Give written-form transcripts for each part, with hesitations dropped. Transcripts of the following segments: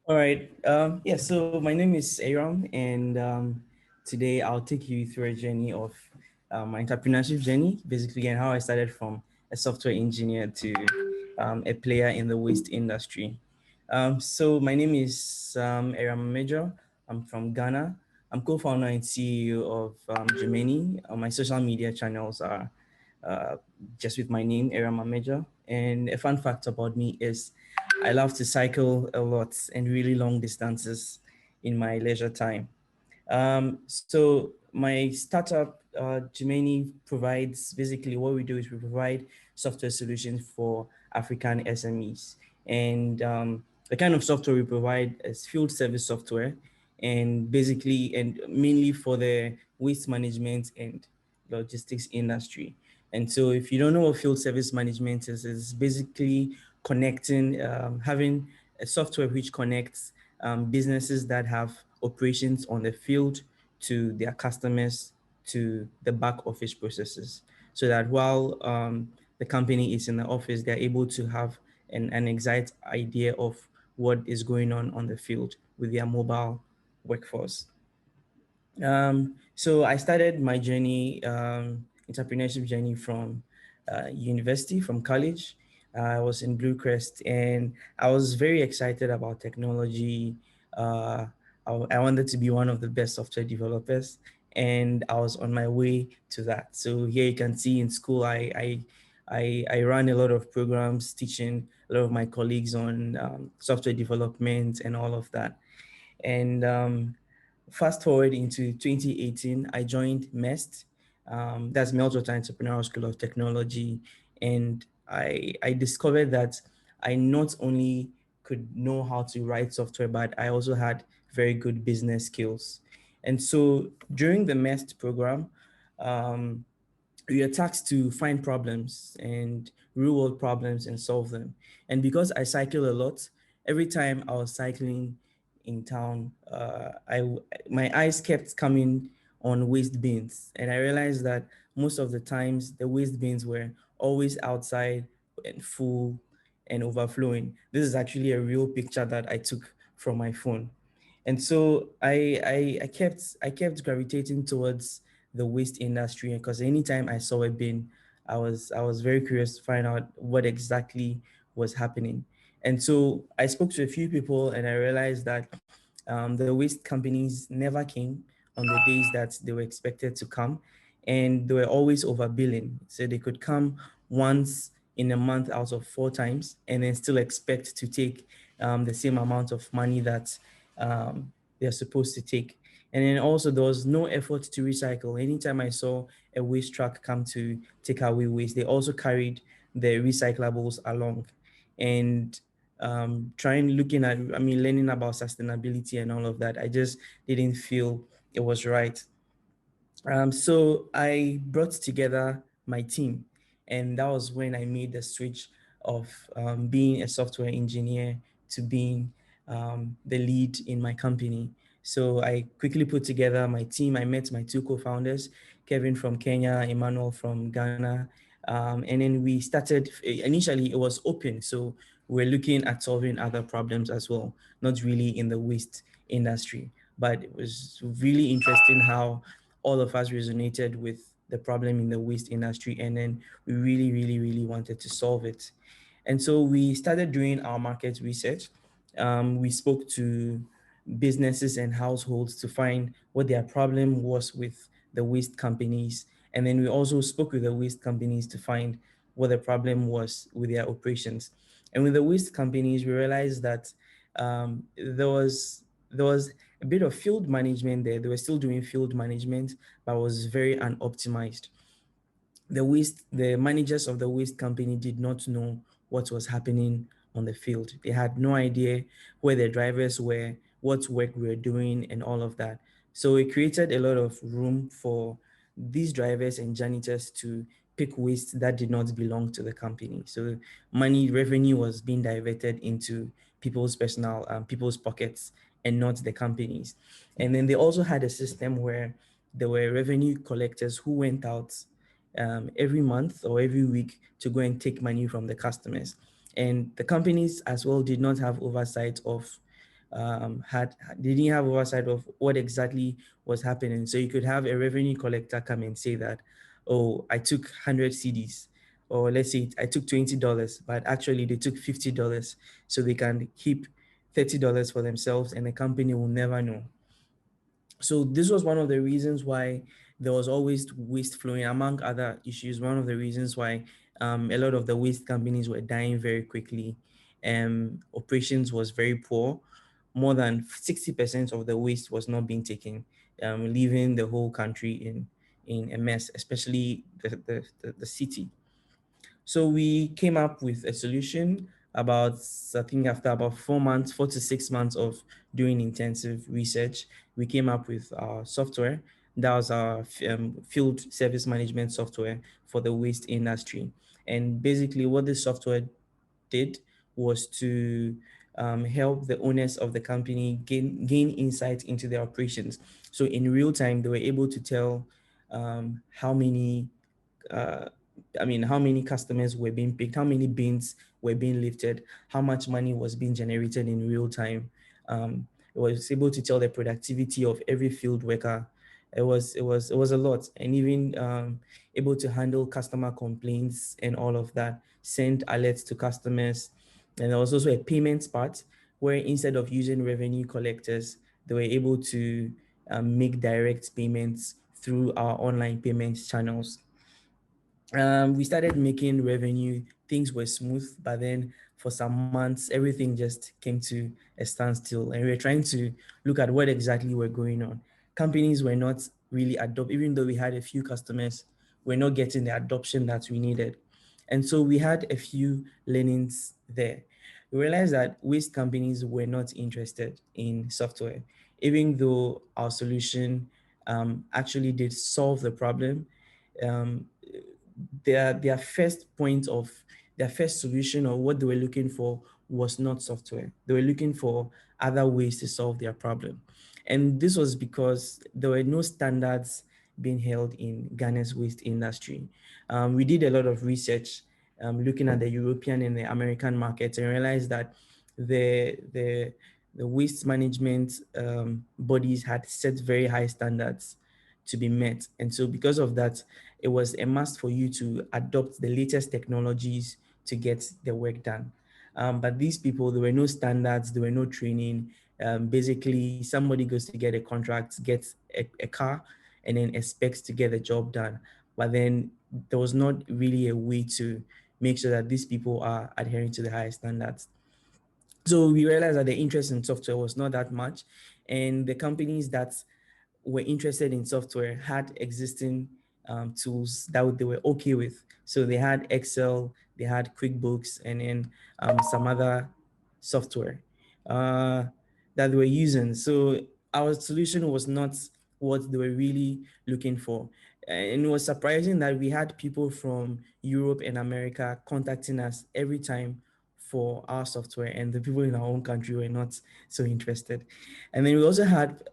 All right. Yeah, so my name is Eyram, and today I'll take you through a journey of my entrepreneurship journey, basically, and how I started from a software engineer to a player in the waste industry. So my name is Eyram Amedzor. I'm from Ghana. I'm co-founder and CEO of Jumeni. My social media channels are uh, just with my name, Eyram Introduction. And a fun fact about me is I love to cycle a lot and really long distances in my leisure time. So my startup, Jumeni, provides basically what we do is we provide software solutions for African SMEs. And the kind of software we provide is field service software and basically and mainly for the waste management and logistics industry. And so if you don't know what field service management is, it's basically connecting, having a software which connects businesses that have operations on the field to their customers to the back office processes so that while the company is in the office, they're able to have an exact idea of what is going on the field with their mobile workforce. So I started my journey, entrepreneurship journey from university, from college. I was in Blue Crest and I was very excited about technology. Uh, I wanted to be one of the best software developers and I was on my way to that. So here you can see in school, I ran a lot of programs teaching a lot of my colleagues on software development and all of that. And fast forward into 2018, I joined MEST, that's Meltwater Entrepreneurial School of Technology. And I discovered that I not only could know how to write software, but I also had very good business skills. And so during the MEST program, um, we are tasked to find problems and real world problems and solve them. And because I cycle a lot, every time I was cycling in town, my eyes kept coming on waste bins, and I realized that most of the times the waste bins were always outside and full and overflowing. This is actually a real picture that I took from my phone. And so I kept gravitating towards the waste industry because anytime I saw a bin, I was very curious to find out what exactly was happening. And so I spoke to a few people and I realized that the waste companies never came on the days that they were expected to come, and they were always overbilling. So they could come once in a month out of four times and then still expect to take the same amount of money that they're supposed to take. And then also there was no effort to recycle. Anytime I saw a waste truck come to take away waste, they also carried the recyclables along. And learning about sustainability and all of that, I just didn't feel it was right. So I brought together my team, and that was when I made the switch of being a software engineer to being the lead in my company. So I quickly put together my team. I met my two co-founders, Kevin from Kenya, Emmanuel from Ghana, and then we started. Initially, it was open, so we're looking at solving other problems as well, not really in the waste industry. But it was really interesting how all of us resonated with the problem in the waste industry, and then we really, really, really wanted to solve it. And so we started doing our market research. We spoke to businesses and households to find what their problem was with the waste companies. And then we also spoke with the waste companies to find what the problem was with their operations. And with the waste companies, we realized that there was a bit of field management there. They were still doing field management, but was very unoptimized. The managers of the waste company did not know what was happening on the field. They had no idea where the drivers were, what work we were doing, and all of that. So it created a lot of room for these drivers and janitors to pick waste that did not belong to the company. So money revenue was being diverted into people's pockets and not the companies. And then they also had a system where there were revenue collectors who went out every month or every week to go and take money from the customers. And the companies as well did not have oversight of they didn't have oversight of what exactly was happening. So you could have a revenue collector come and say that, oh, I took 100 CDs, or let's say I took $20, but actually they took $50, so they can keep $30 for themselves, and the company will never know. So this was one of the reasons why there was always waste flowing, among other issues. One of the reasons why a lot of the waste companies were dying very quickly. Operations was very poor. More than 60% of the waste was not being taken, leaving the whole country in a mess, especially the city. So we came up with a solution about, I think after about 4 months, 4 to 6 months of doing intensive research, we came up with our software. That was our field service management software for the waste industry. And basically what this software did was to help the owners of the company gain insight into their operations. So in real time, they were able to tell how many uh, how many customers were being picked, how many bins were being lifted, how much money was being generated in real time. It was able to tell the productivity of every field worker. It was a lot, and even able to handle customer complaints and all of that, send alerts to customers. And there was also a payments part where instead of using revenue collectors, they were able to make direct payments through our online payments channels. We started making revenue. Things were smooth, but then for some months, everything just came to a standstill, and we were trying to look at what exactly were going on. Companies were not really even though we had a few customers, we're not getting the adoption that we needed. And so we had a few learnings there. We realized that waste companies were not interested in software, even though our solution actually did solve the problem. Um, their first point of their first solution, or what they were looking for, was not software. They were looking for other ways to solve their problem. And this was because there were no standards being held in Ghana's waste industry. We did a lot of research looking at the European and the American markets, and realized that the the the waste management bodies had set very high standards to be met. And so because of that, it was a must for you to adopt the latest technologies to get the work done. But these people, there were no standards, there were no training. Basically, somebody goes to get a contract, gets a car, and then expects to get the job done. But then there was not really a way to make sure that these people are adhering to the highest standards. So we realized that the interest in software was not that much, and the companies that were interested in software had existing tools that they were okay with. So they had Excel, they had QuickBooks, and then some other software uh, that they were using. So our solution was not what they were really looking for. And it was surprising that we had people from Europe and America contacting us every time for our software, and the people in our own country were not so interested. And then we also had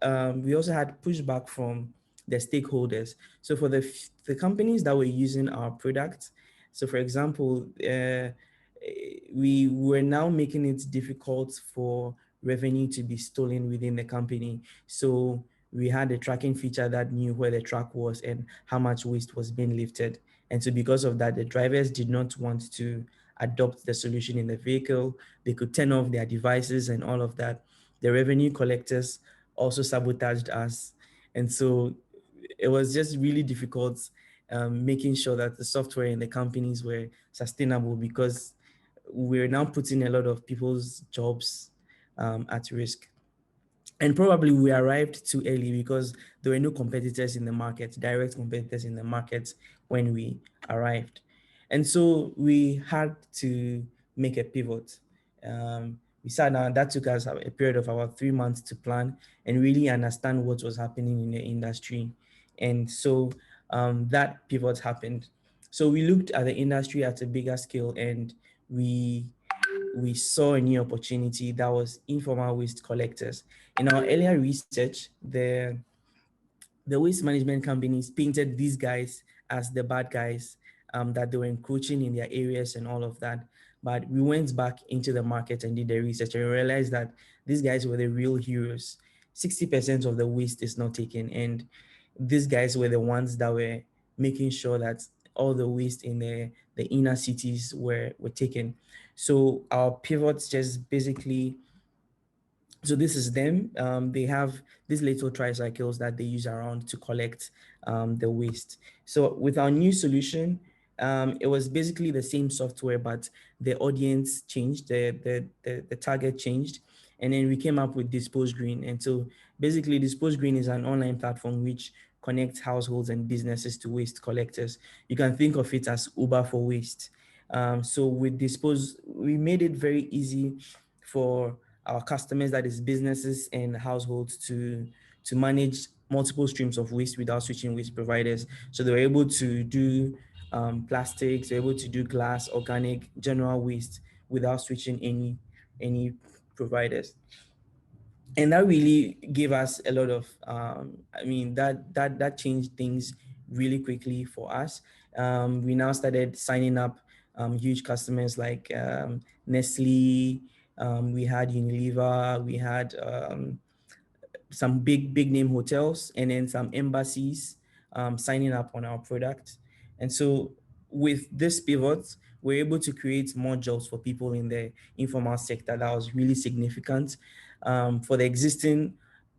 pushback from the stakeholders. So for the companies that were using our product, so for example, we were now making it difficult for revenue to be stolen within the company. So we had a tracking feature that knew where the truck was and how much waste was being lifted. And so because of that, the drivers did not want to adopt the solution in the vehicle. They could turn off their devices and all of that. The revenue collectors also sabotaged us. And so it was just really difficult making sure that the software and the companies were sustainable, because we're now putting a lot of people's jobs at risk. And probably we arrived too early because there were no competitors in the market, direct competitors in the market when we arrived. And so we had to make a pivot. We sat down, that took us a period of about 3 months to plan and really understand what was happening in the industry. And so that pivot happened. So we looked at the industry at a bigger scale, and we we saw a new opportunity that was informal waste collectors. In our earlier research, the waste management companies painted these guys as the bad guys, that they were encroaching in their areas and all of that. But we went back into the market and did the research, and we realized that These guys were the real heroes. 60% of the waste is not taken, and these guys were the ones that were making sure that all the waste in the inner cities were taken. So our pivots just basically, so this is them. They have these little tricycles that they use around to collect the waste. So with our new solution, it was basically the same software, but the audience changed, the target changed. And then we came up with this PostGreen. And so basically this PostGreen is an online platform which connects households and businesses to waste collectors. You can think of it as Uber for waste. So with Dispose, we made it very easy for our customers, that is businesses and households, to manage multiple streams of waste without switching waste providers. So they were able to do plastics, they're able to do glass, organic, general waste without switching any providers. And that really gave us a lot of I mean that changed things really quickly for us. We now started signing up huge customers like Nestle. We had Unilever, we had some big name hotels, and then some embassies signing up on our product. And so with this pivot, we're able to create more jobs for people in the informal sector. That was really significant. For the existing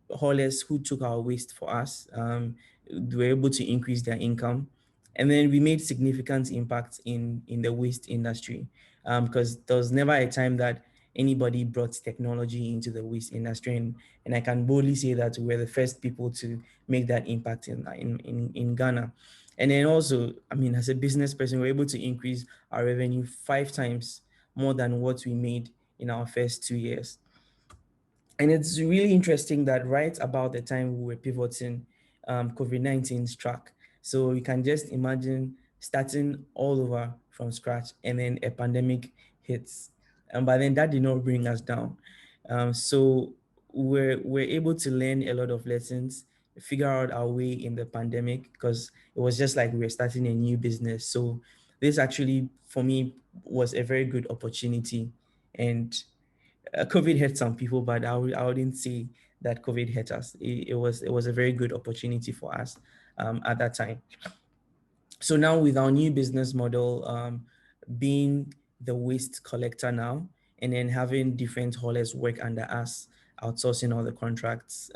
haulers who took our waste for us, they were able to increase their income. And then we made significant impact in the waste industry, because there was never a time that anybody brought technology into the waste industry. And I can boldly say that we're the first people to make that impact in Ghana. And then also, I mean, as a business person, we're able to increase our revenue 5 times more than what we made in our first 2 years. And it's really interesting that right about the time we were pivoting, COVID-19 struck. So you can just imagine starting all over from scratch, and then a pandemic hits. And by then that did not bring us down. So we're able to learn a lot of lessons, figure out our way in the pandemic, because it was just like we were starting a new business. So this actually, for me, was a very good opportunity. And COVID hurt some people, but I wouldn't say that COVID hurt us. It was a very good opportunity for us at that time. So now with our new business model, being the waste collector now, and then having different haulers work under us, outsourcing all the contracts.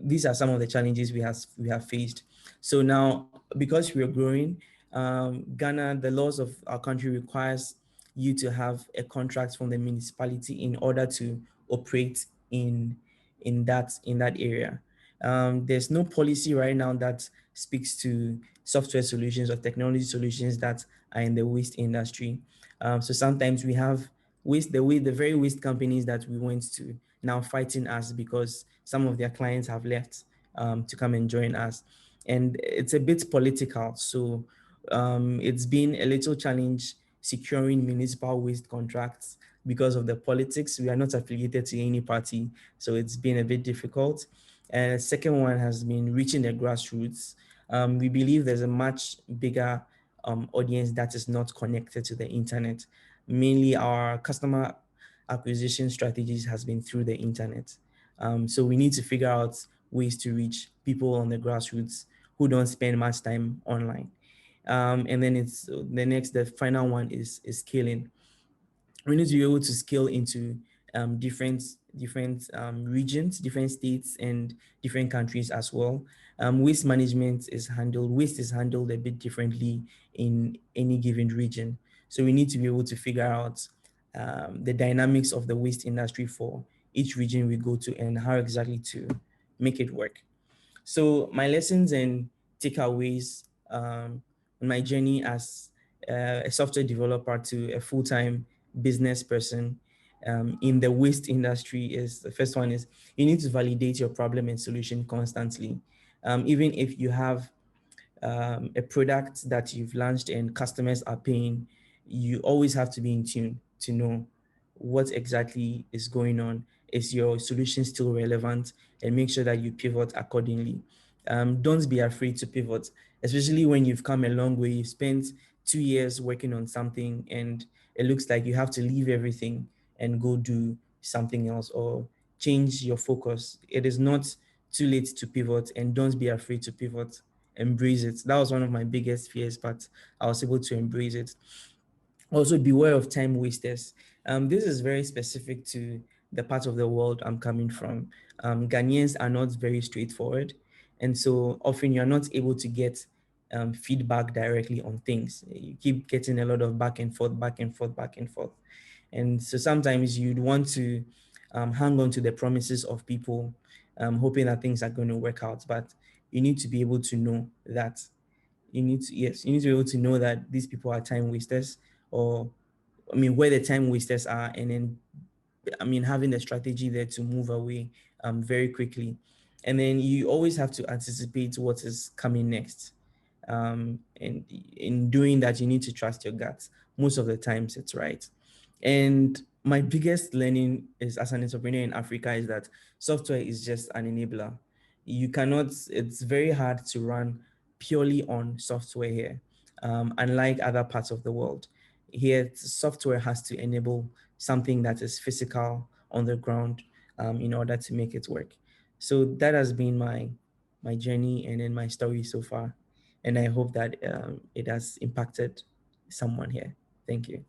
These are some of the challenges we have faced. So now, because we are growing, Ghana, the laws of our country requires you to have a contract from the municipality in order to operate in that area. There's no policy right now that speaks to software solutions or technology solutions that are in the waste industry. So sometimes we have the very waste companies that we went to now fighting us because some of their clients have left to come and join us. And it's a bit political. So it's been a little challenge securing municipal waste contracts because of the politics. We are not affiliated to any party, so it's been a bit difficult. And the second one has been reaching the grassroots. We believe there's a much bigger audience that is not connected to the internet. Mainly our customer acquisition strategies has been through the internet. So we need to figure out ways to reach people on the grassroots who don't spend much time online. And then the final one is scaling. We need to be able to scale into different regions, different states, and different countries as well. Waste is handled a bit differently in any given region. So we need to be able to figure out the dynamics of the waste industry for each region we go to and how exactly to make it work. So my lessons and takeaways on my journey as a software developer to a full-time business person in the waste industry is, the first one is, you need to validate your problem and solution constantly. Even if you have a product that you've launched and customers are paying, you always have to be in tune to know what exactly is going on. Is your solution still relevant? And make sure that you pivot accordingly. Don't be afraid to pivot, especially when you've come a long way. You've spent 2 years working on something and it looks like you have to leave everything and go do something else or change your focus. It is not too late to pivot, and don't be afraid to pivot. Embrace it. That was one of my biggest fears, but I was able to embrace it. Also, beware of time wasters. This is very specific to the part of the world I'm coming from. Ghanaians are not very straightforward, and so often you're not able to get feedback directly on things. You keep getting a lot of back and forth, back and forth, back and forth. And so sometimes you'd want to hang on to the promises of people, hoping that things are going to work out. But you need to be able to know that you need to be able to know that these people are time wasters, or I mean, where the time wasters are, and then having the strategy there to move away very quickly. And then you always have to anticipate what is coming next. And in doing that, you need to trust your gut. Most of the times, it's right. And my biggest learning is as an entrepreneur in Africa is that software is just an enabler. You cannot, it's very hard to run purely on software here, unlike other parts of the world. Here, software has to enable something that is physical on the ground in order to make it work. So that has been my journey and then my story so far. And I hope that it has impacted someone here. Thank you.